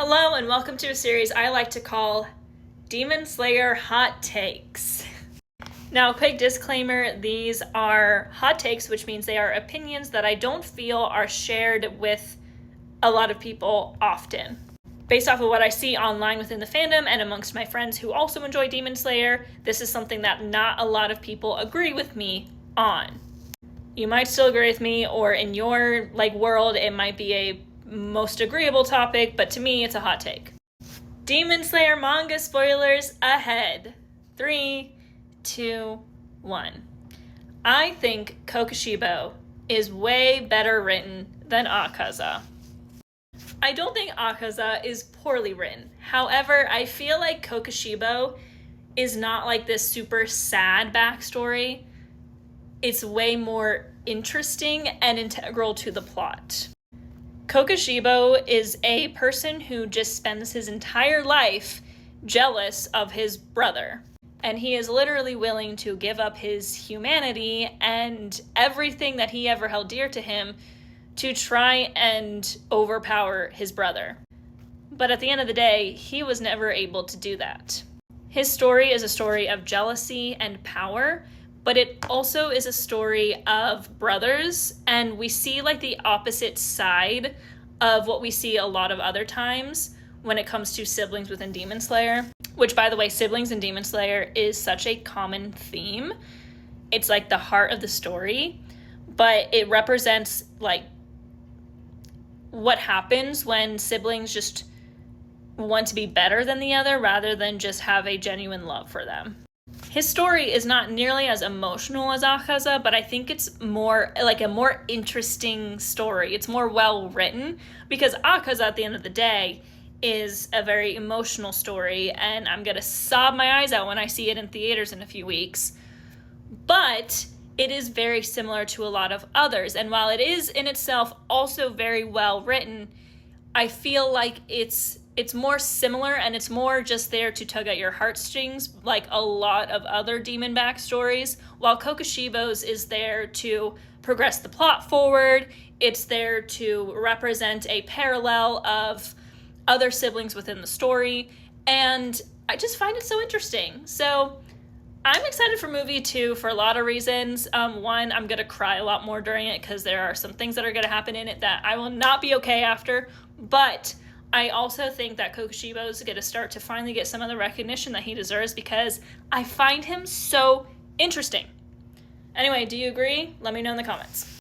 Hello and welcome to a series I like to call Demon Slayer Hot Takes. Now, quick disclaimer, these are hot takes, which means they are opinions that I don't feel are shared with a lot of people often. Based off of what I see online within the fandom and amongst my friends who also enjoy Demon Slayer, this is something that not a lot of people agree with me on. You might still agree with me, or in your world, it might be a most agreeable topic, but to me, it's a hot take. Demon Slayer manga spoilers ahead. 3, 2, 1. I think Kokushibo is way better written than Akaza. I don't think Akaza is poorly written. However, I feel like Kokushibo is not like this super sad backstory. It's way more interesting and integral to the plot. Kokushibo is a person who just spends his entire life jealous of his brother. And he is literally willing to give up his humanity and everything that he ever held dear to him to try and overpower his brother. But at the end of the day, he was never able to do that. His story is a story of jealousy and power, but it also is a story of brothers, and we see the opposite side of what we see a lot of other times when it comes to siblings within Demon Slayer, which, by the way, siblings in Demon Slayer is such a common theme. It's the heart of the story, but it represents what happens when siblings just want to be better than the other rather than just have a genuine love for them. His story is not nearly as emotional as Akaza, but I think it's more a more interesting story. It's more well written because Akaza, at the end of the day, is a very emotional story, and I'm gonna sob my eyes out when I see it in theaters in a few weeks. But it is very similar to a lot of others, and while it is in itself also very well written, I feel like it's more similar, and it's more just there to tug at your heartstrings like a lot of other demon backstories, while Kokushibo's is there to progress the plot forward. It's there to represent a parallel of other siblings within the story, and I just find it so interesting. So I'm excited for movie 2 for a lot of reasons. One, I'm gonna cry a lot more during it because there are some things that are gonna happen in it that I will not be okay after, but I also think that Kokushibo is going to start to finally get some of the recognition that he deserves because I find him so interesting. Anyway, do you agree? Let me know in the comments.